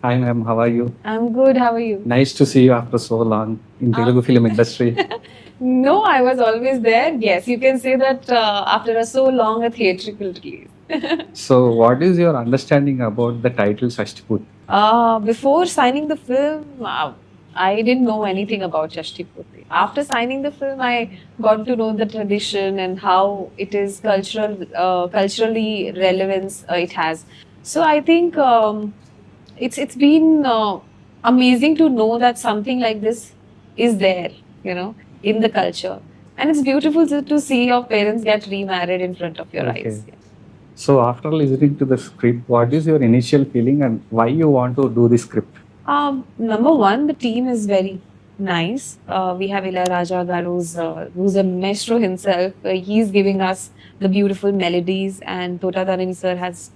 Hi ma'am, how are you? I'm good. How are you? Nice to see you after so long in Telugu film industry. No, I was always there. Yes, you can say that after a so long a theatrical release. So, what is your understanding about the title Shashtiput? Before signing the film, I didn't know anything about Shashtipurti. After signing the film, I got to know the tradition and how it is culturally relevance it has. So I think it's been amazing to know that something like this is there, in the culture, and it's beautiful to see your parents get remarried in front of your Okay. eyes. So, after listening to the script, what is your initial feeling and why you want to do this script? Number one, the team is very nice. We have Ilayaraja Garu, who's a maestro himself. He's giving us the beautiful melodies, and Tota Dhanani sir has,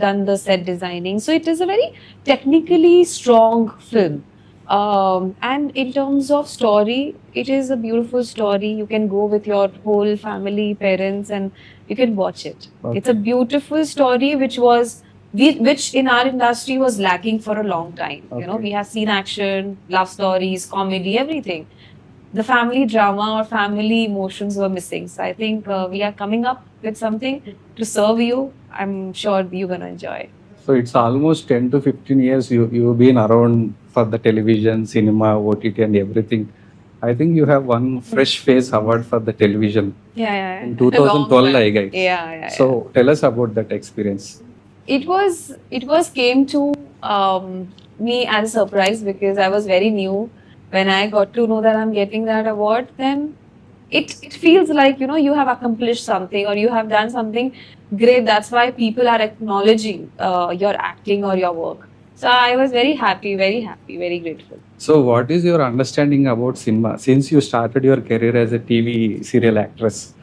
done the set designing. So it is a very technically strong film. And in terms of story, it is a beautiful story. You can go with your whole family, parents, and you can watch it. It's a Okay. beautiful story, which in our industry was lacking for a long time. Okay. We have seen action, love stories, comedy, everything. The family drama or family emotions were missing. So I think we are coming up with something to serve you. I'm sure you're gonna enjoy. So, it's almost 10 to 15 years you've been around for the television, cinema, OTT, and everything. I think you have one fresh face award for the television Yeah. in 2012, I guess. Yeah. So, tell us about that experience. It was came to me as a surprise because I was very new. When I got to know that I'm getting that award, then it feels like you have accomplished something or you have done something great. That's why people are acknowledging your acting or your work. So I was very happy, very grateful. So, what is your understanding about cinema since you started your career as a TV serial actress?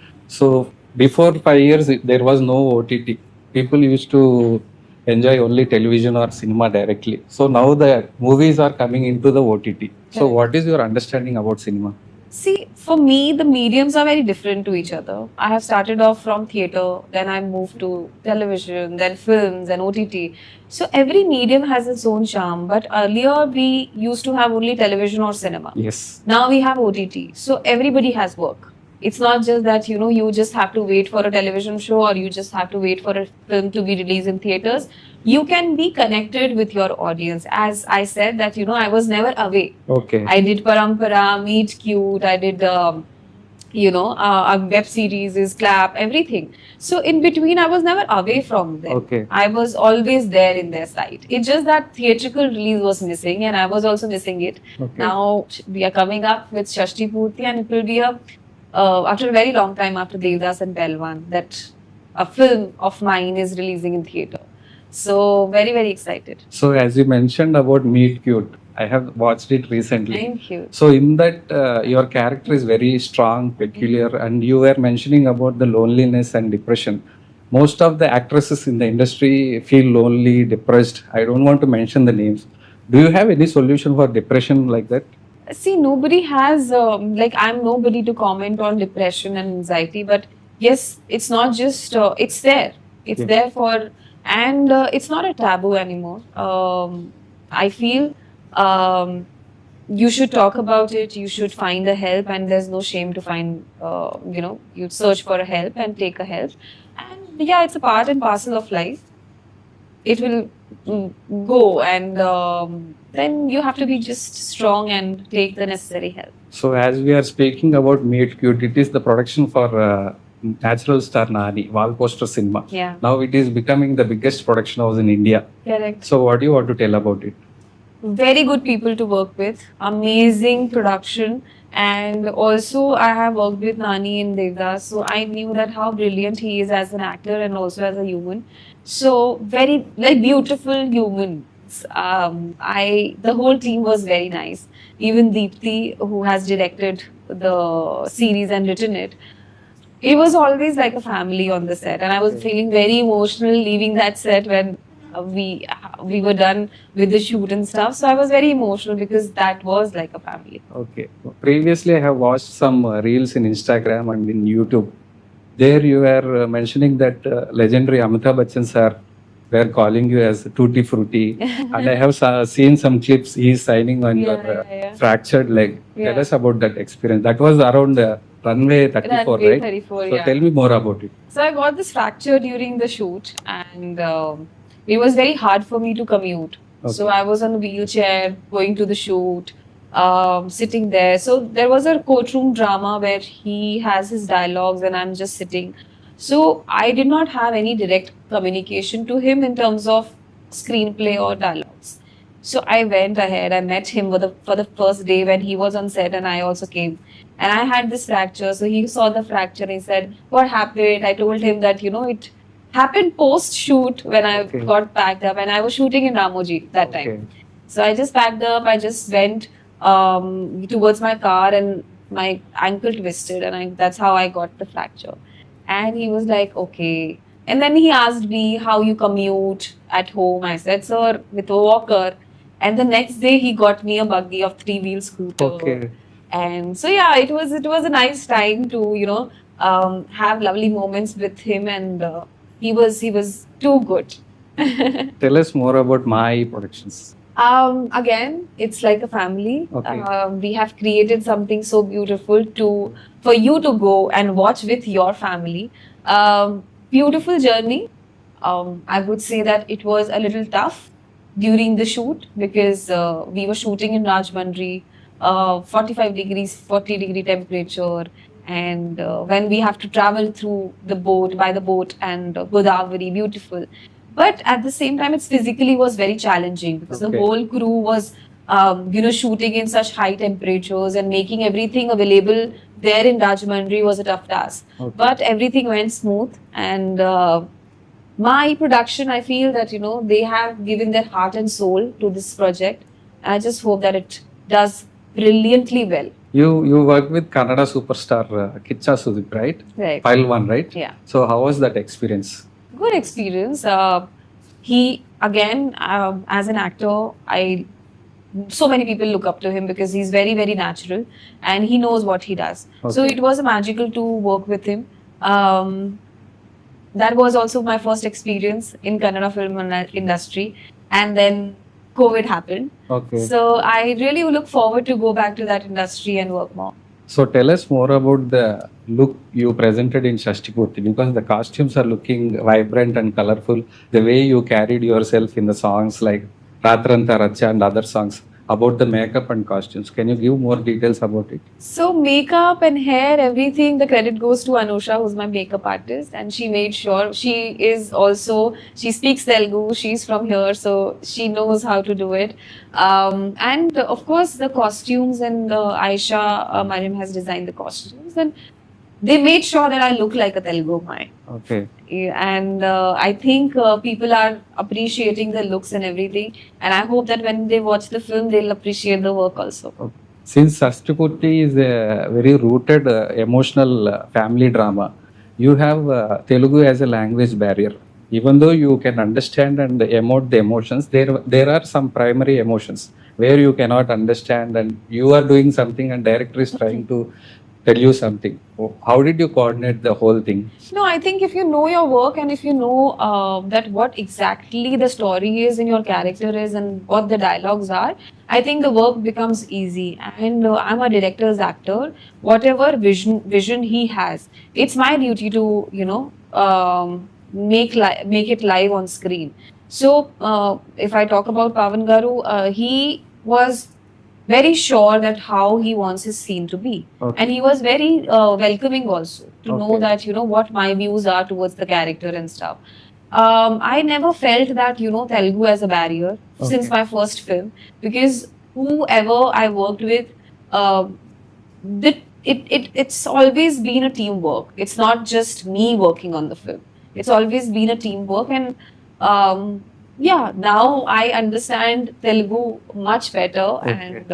So, before 5 years, there was no OTT. People used to enjoy only television or cinema directly. So, now the movies are coming into the OTT. So, Correct. what is your understanding about cinema? See, for me, the mediums are very different to each other. I have started off from theatre, then I moved to television, then films and OTT. So every medium has its own charm. But earlier we used to have only television or cinema. Yes. Now we have OTT. So everybody has work. It's not just that you just have to wait for a television show or you just have to wait for a film to be released in theaters. You can be connected with your audience. As I said that I was never away. Okay. I did Parampara, Meet Cute, I did a web series is Clap, everything. So in between, I was never away from them. Okay. I was always there in their side. It's just that theatrical release was missing, and I was also missing it. Okay. Now we are coming up with Shashti Purti, and it will be after a very long time after Devdas and Pelwan that a film of mine is releasing in theater. So very excited. So, as you mentioned about Meet Cute, I have watched it recently. Thank you. So, in that, your character is very strong, peculiar, and you were mentioning about the loneliness and depression. Most of the actresses in the industry feel lonely, depressed. I don't want to mention the names. Do you have any solution for depression like that? See, nobody has, I'm nobody to comment on depression and anxiety, but yes, it's not just, it's there. It's Yeah. there and it's not a taboo anymore. I feel you should talk about it, you should find a help, and there's no shame to find, you search for a help and take a help. And yeah, it's a part and parcel of life. It will go, and then you have to be just strong and take the necessary help. So, as we are speaking about Meet Cute, it is the production for Natural Star Nani, Wall Poster Cinema. Yeah. Now it is becoming the biggest production house in India. Correct. So, what do you want to tell about it? Very good people to work with, amazing production, and also I have worked with Nani in Devdas, so I knew that how brilliant he is as an actor and also as a human. So very beautiful humans. The whole team was very nice. Even Deepthi, who has directed the series and written it, it was always like a family on the set, and I was feeling very emotional leaving that set when we were done with the shoot and stuff. So I was very emotional because that was like a family. Okay. Previously, I have watched some reels in Instagram and in YouTube. There, you were mentioning that legendary Amitabh Bachchan sir They're calling you as Tutti Frutti. And I have seen some clips. He's signing on your Yeah. fractured leg. Tell Yeah. us about that experience. That was around runway 34, Runway right? 34, So yeah. tell me more about it. So I got this fracture during the shoot, and it was very hard for me to commute. So Okay. I was on a wheelchair going to the shoot, sitting there. So there was a courtroom drama where he has his dialogues, and I'm just sitting. So I did not have any direct communication to him in terms of screenplay or dialogues. So I went ahead. I met him for the first day when he was on set, and I also came. And I had this fracture. So he saw the fracture. He said, "What happened?" I told him that it happened post shoot when I Okay. got packed up, and I was shooting in Ramoji that time. Okay. So I just packed up. I just went towards my car, and my ankle twisted, and that's how I got the fracture. And he was like, "Okay." And then he asked me how you commute at home. I said, "Sir, with a walker." And the next day, he got me a buggy of three-wheel scooter. Okay. And so yeah, it was a nice time to have lovely moments with him, and he was too good. Tell us more about my productions. Again, it's like a family. Okay. We have created something so beautiful for you to go and watch with your family. Beautiful journey. I would say that it was a little tough during the shoot because we were shooting in Rajmundry, 45 degrees, 40-degree temperature, and when we have to travel through the boat by the boat and Godavari, beautiful. But at the same time, it physically was very challenging because the Okay. whole crew was, shooting in such high temperatures and making everything available there in Rajmundry was a tough task. Okay. But everything went smooth, and my production, I feel that they have given their heart and soul to this project. And I just hope that it does brilliantly well. You work with Kannada superstar Kicha Sudeep, right? Right. File 1, right? Yeah. So how was that experience? Good experience. He again, as an actor, so many people look up to him because he's very, very natural and he knows what he does. So Okay. it was magical to work with him. That was also my first experience in Kannada film industry, and then COVID happened. Okay. So I really look forward to go back to that industry and work more. So tell us more about the look you presented in Shashtipurti, because the costumes are looking vibrant and colorful. The way you carried yourself in the songs like Ratranta Racha and other songs, about the makeup and costumes. Can you give more details about it? So makeup and hair, everything, the credit goes to Anusha, who's my makeup artist, and she made sure she speaks Telugu, she's from here, so she knows how to do it. And of course, the costumes, and Aisha Mariam has designed the costumes, and they made sure that I look like a Telugu Mai. Okay. And I think people are appreciating the looks and everything, and I hope that when they watch the film, they'll appreciate the work also. Since Shashtipurti is a very rooted emotional family drama, you have Telugu as a language barrier. Even though you can understand and emote the emotions, there are some primary emotions where you cannot understand, and you are doing something and director is trying to tell you something. How did you coordinate the whole thing? No, I think if you know your work and if you know that what exactly the story is and your character is and what the dialogues are, I think the work becomes easy. And I'm a director's actor. Whatever vision he has, it's my duty to make it live on screen. So if I talk about Pavan Garu, he was very sure that how he wants his scene to be. Okay. And he was very welcoming also to know Okay. that, what my views are towards the character and stuff. I never felt that, Telugu as a barrier since Okay. my first film, because whoever I worked with, it's always been a teamwork. It's not just me working on the film. It's always been a teamwork, and now I understand Telugu much better, Okay. and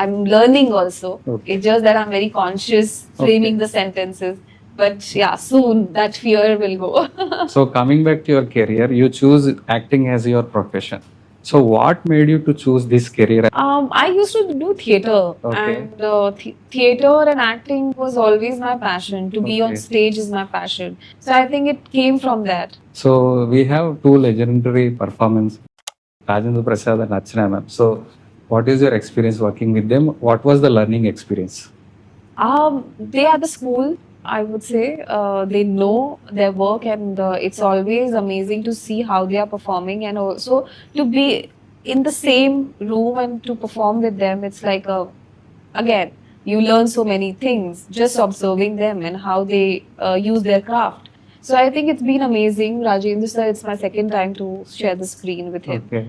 I'm learning also. Okay. It's just that I'm very conscious framing the sentences. But yeah, soon that fear will go. So coming back to your career, you choose acting as your profession. So what made you to choose this career? I used to do theater, Okay. and theater and acting was always my passion. To be on Okay. stage is my passion. So I think it came from that. So we have two legendary performance, Rajendra Prasad and Archana ma'am. So what is your experience working with them? What was the learning experience? They are the school, I would say. They know their work, and it's always amazing to see how they are performing, and also to be in the same room and to perform with them. It's like again, you learn so many things just observing them and how they use their craft. So I think it's been amazing. Rajendra sir, it's my second time to share the screen with him. Okay.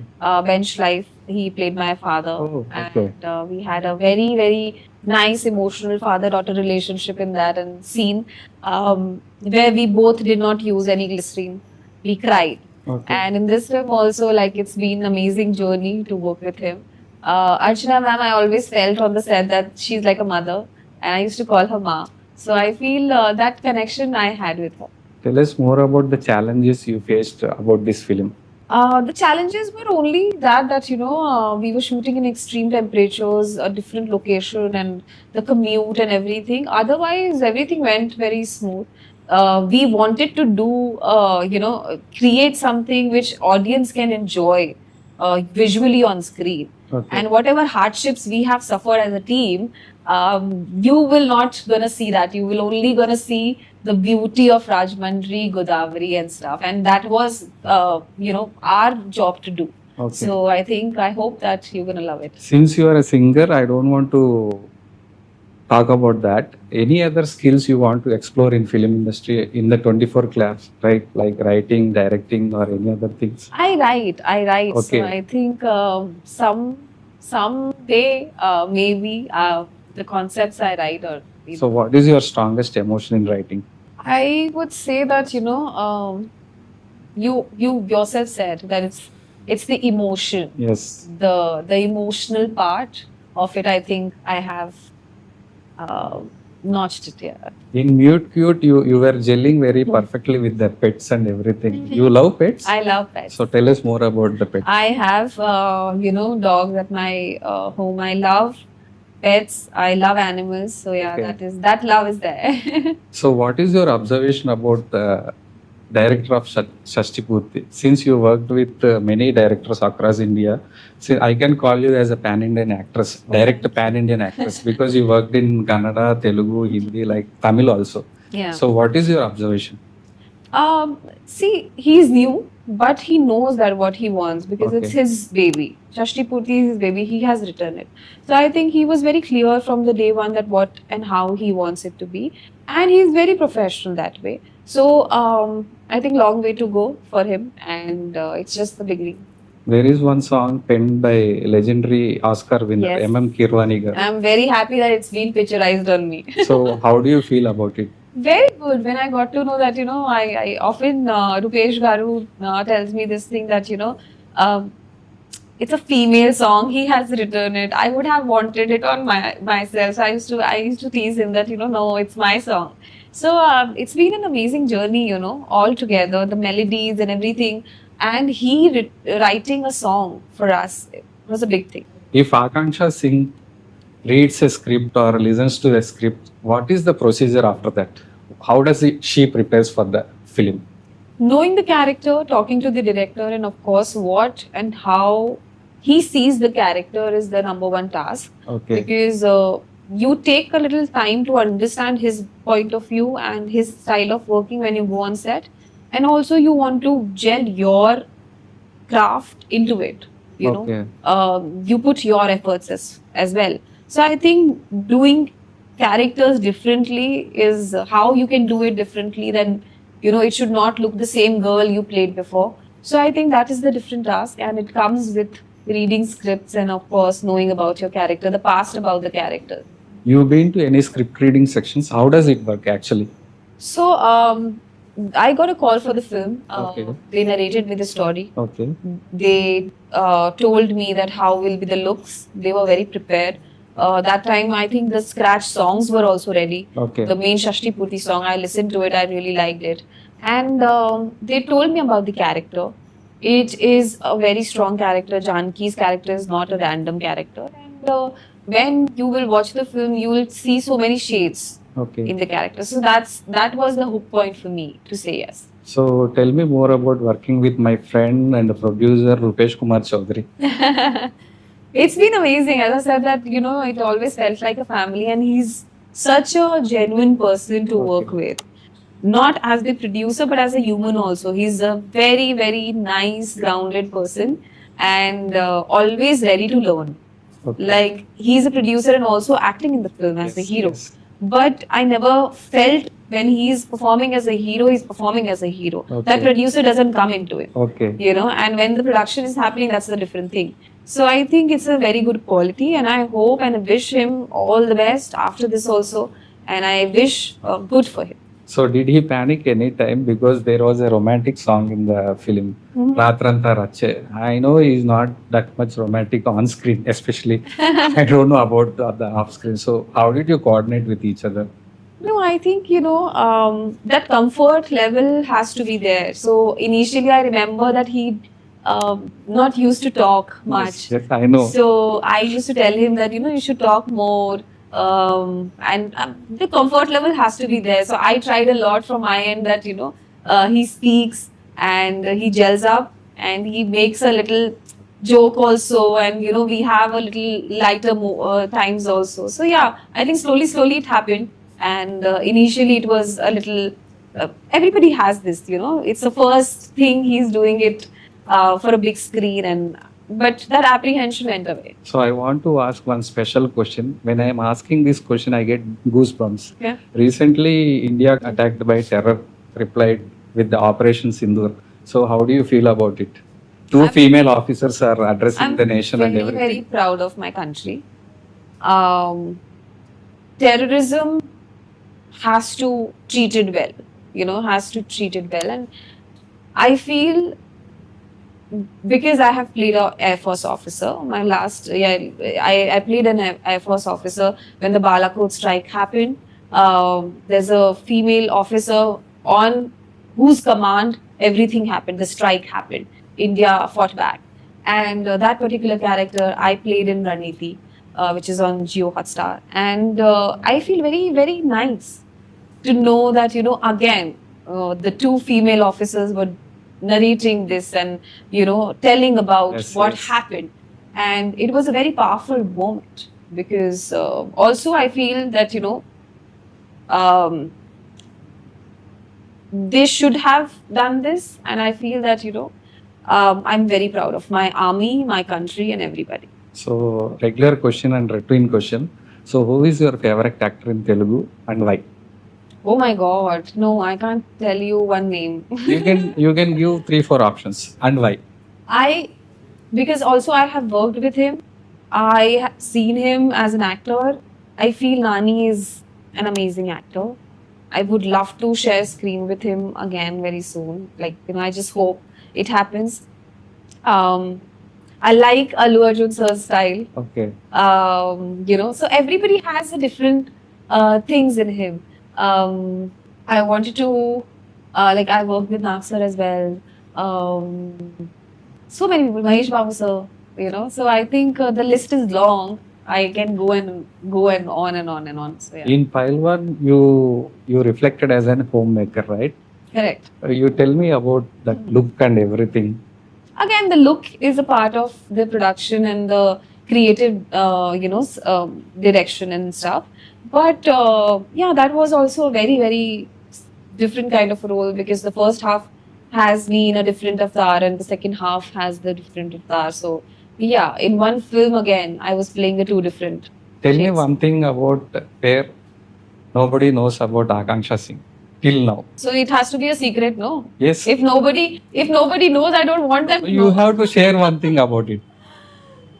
Bench Life, he played my father. Oh, okay. And we had a very, very nice emotional father-daughter relationship in that and scene where we both did not use any glycerine. We cried. Okay. And in this film also, like, it's been an amazing journey to work with him. Archana ma'am, I always felt on the set that she's like a mother, and I used to call her Ma. So I feel that connection I had with her. Tell us more about the challenges you faced about this film. The challenges were only that we were shooting in extreme temperatures, a different location, and the commute and everything. Otherwise, everything went very smooth. We wanted to do create something which audience can enjoy visually on screen. Okay. And whatever hardships we have suffered as a team, you will not gonna see that. You will only gonna see the beauty of Rajmundry, Godavari and stuff. And that was, our job to do. Okay. So I hope that you're gonna love it. Since you are a singer, I don't want to talk about that. Any other skills you want to explore in film industry in the 24 class, right? Like writing, directing, or any other things? I write. Okay. So I think someday maybe the concepts I write or. So what is your strongest emotion in writing? I would say that you yourself said that it's the emotion, Yes. the emotional part of it. I think I have notched it here. In Mute Cute, you were gelling very perfectly with the pets and everything. You love pets? I love pets. So tell us more about the pets. I have dogs at my home. I love pets. I love animals. So yeah, Okay. that love is there. So what is your observation about the director of Shashti Purti? Since you worked with many directors across India, so I can call you as a pan-Indian actress, direct pan-Indian actress, because you worked in Kannada, Telugu, Hindi, like Tamil also. Yeah. So what is your observation? See, he's new, but he knows that what he wants because it's Okay. his baby. Shashti Purti is his baby. He has written it. So I think he was very clear from the day one that what and how he wants it to be. And he's very professional that way. So I think long way to go for him. And it's just the beginning. There is one song penned by legendary Oscar winner Yes. M.M. Kirwani gar. I'm very happy that it's been picturized on me. So how do you feel about it? Very good. When I got to know that, I often, Rupesh Garu tells me this thing that, it's a female song. He has written it. I would have wanted it on myself. So I used to tease him that, no, it's my song. So it's been an amazing journey, all together, the melodies and everything. And he writing a song for us was a big thing. If Akanksha Singh reads a script or listens to the script, what is the procedure after that? How does she prepares for the film? Knowing the character, talking to the director, and of course, what and how he sees the character is the number one task. Okay. Because you take a little time to understand his point of view and his style of working when you go on set, and also you want to gel your craft into it. Okay. You put your efforts as well. So I think doing characters differently is how you can do it differently than it should not look the same girl you played before. So I think that is the different task, and it comes with reading scripts and of course knowing about your character, the past about the character. You've been to any script reading sections? How does it work actually? So I got a call for the film. Okay. They narrated me the story. Okay. They told me that how will be the looks. They were very prepared. That time, I think the scratch songs were also ready. Okay. The main Shashti Purti song, I listened to it, I really liked it. And they told me about the character. It is a very strong character. Janki's character is not a random character. And when you will watch the film, you will see so many shades Okay. in the character. So that was the hook point for me to say yes. So tell me more about working with my friend and producer Rupesh Kumar Chaudhary. It's been amazing. As I said, that it always felt like a family, and he's such a genuine person to work Okay. with. Not as the producer, but as a human also. He's a very, very nice, grounded person, and always ready to learn. Okay. Like, he's a producer and also acting in the film as the Yes, hero. yes. But I never felt when he's performing as a hero, he's performing as a hero. Okay. That producer doesn't come into it. Okay. And when the production is happening, that's a different thing. So I think it's a very good quality, and I hope and wish him all the best after this also, and I wish good for him. So did he panic any time because there was a romantic song in the film Mhm. Ratranta Rache? I know he's not that much romantic on screen, especially. I don't know about the off screen. So how did you coordinate with each other? No, I think that comfort level has to be there. So initially, I remember that he not used to talk much. Yes, I know. So I used to tell him that you should talk more, and the comfort level has to be there. So I tried a lot from my end that he speaks and he gels up and he makes a little joke also, and we have a little lighter times also. So yeah, I think slowly it happened, and initially it was a little. Everybody has this, it's the first thing he's doing it for a big screen, but that apprehension went away. So I want to ask one special question. When I am asking this question, I get goosebumps. Yeah. Recently, India attacked by terror replied with the Operation Sindoor. So how do you feel about it? Two female officers are addressing the nation and very, everything. very proud of my country. Terrorism has to treat it well, has to treat it well. And I feel, because I have played an Air Force officer, I played an Air Force officer when the Balakot strike happened. There's a female officer on whose command everything happened, the strike happened. India fought back. And that particular character I played in Raniti, which is on Jio Hotstar. And I feel very, very nice to know that, again, the two female officers were narrating this and, telling about Yes, what yes. happened. And it was a very powerful moment, because also I feel that, they should have done this. And I feel that, I'm very proud of my army, my country, and everybody. So regular question and routine question. So who is your favorite actor in Telugu and why? Oh my God. No, I can't tell you one name. You can give 3-4 options and why. Because also I have worked with him. I have seen him as an actor. I feel Nani is an amazing actor. I would love to share screen with him again very soon. Like, I just hope it happens. I like Allu Arjun sir's style. Okay. So everybody has a different things in him. I wanted to, I worked with Nag sir as well. So many people, Mahesh Babu sir, So I think the list is long. I can go and on and on and on. So yeah. In Pile 1, you reflected as an homemaker, right? Correct. You tell me about that look and everything. Again, the look is a part of the production and the creative, direction and stuff. But that was also a very, very different kind of a role, because the first half has me in a different avatar and the second half has the different avatar. So yeah, in one film again, I was playing the two different. Tell me shades. one thing about where nobody knows about Akanksha Singh till now. So it has to be a secret, no? Yes. If nobody knows, I don't want them to You know. have to share one thing about it.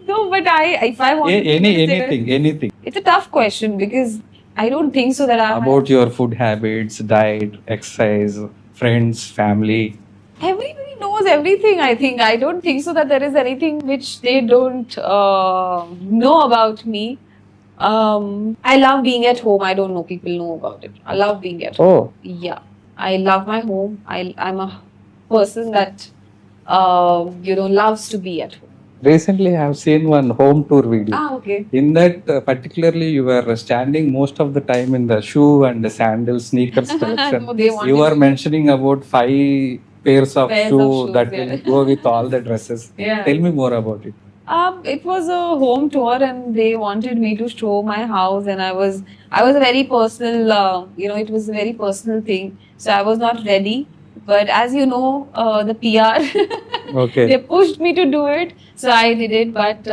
No, but if I want to keep it a secret- Anything It's a tough question, because I don't think so that I about your food habits, diet, exercise, friends, family. Everybody knows everything. I think I don't think so that there is anything which they don't know about me. I love being at home. I don't know people know about it. I love being at home. Oh, Yeah, I love my home. I'm a person that loves to be at home. Recently, I have seen one home tour video. Okay. In that, particularly, you were standing most of the time in the shoe and the sandals, sneakers collection. No, they wanted You were me- mentioning about 5 pairs of Pairs of shoe shoes, that yeah. will go with all the dresses. Yeah. Tell me more about it. It was a home tour, and they wanted me to show my house, and I was a very personal, it was a very personal thing. So I was not ready, but as you know, the PR, Okay. they pushed me to do it, so I did it. But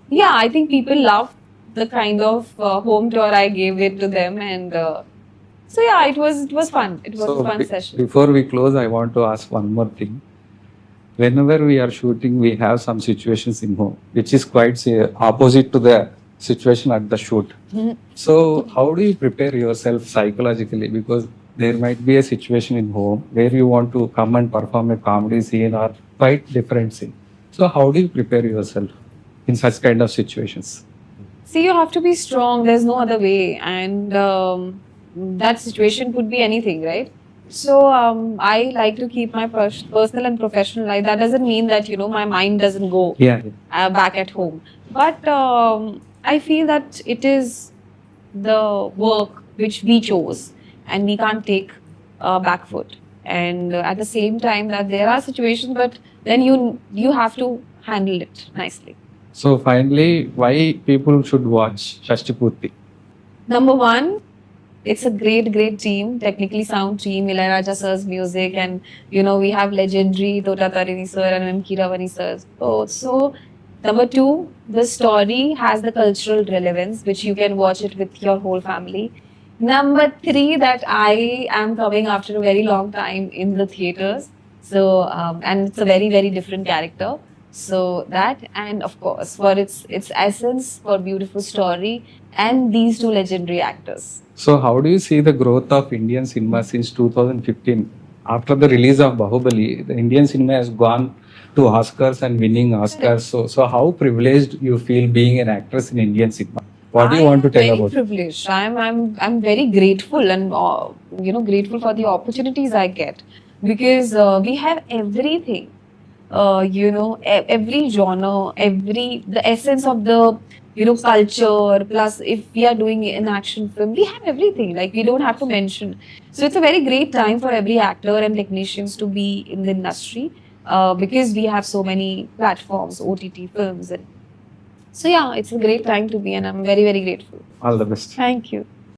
yeah, I think people loved the kind of home tour I gave it to them, and so yeah, it was fun. It was a fun session. Before we close, I want to ask one more thing. Whenever we are shooting, we have some situations in home, which is quite opposite to the situation at the shoot. Mhm. So, how do you prepare yourself psychologically? Because there might be a situation in home where you want to come and perform a comedy scene or quite different scene. So, how do you prepare yourself in such kind of situations? See, you have to be strong. There's no other way, and that situation could be anything, right? So I like to keep my personal and professional life. That doesn't mean that my mind doesn't go Yeah. back at home, but I feel that it is the work which we chose, and we can't take back foot. And at the same time, that there are situations, but then you have to handle it nicely. So, finally, why people should watch Shashtipurti? Number one, it's a great team, technically sound team, Ilayaraja sir's music, and we have legendary Tota Tarini sir and M. Keeravani sir. So, number two, the story has the cultural relevance, which you can watch it with your whole family. Number three, that I am coming after a very long time in the theatres. So, and it's a very different character. So that, and of course, for its essence, for beautiful story, and these two legendary actors. So, how do you see the growth of Indian cinema since 2015? After the release of Bahubali, the Indian cinema has gone to Oscars and winning Oscars. So how privileged you feel being an actress in Indian cinema? What do you want to tell I'm about? very privileged. I'm very grateful, and grateful for the opportunities I get, because we have everything. Every genre, the essence of the culture. Plus, if we are doing an action film, we have everything. Like, we don't have to mention. So it's a very great time for every actor and technicians to be in the industry, because we have so many platforms, OTT films, and so yeah, it's a great time to be, and I'm very grateful. All the best. Thank you.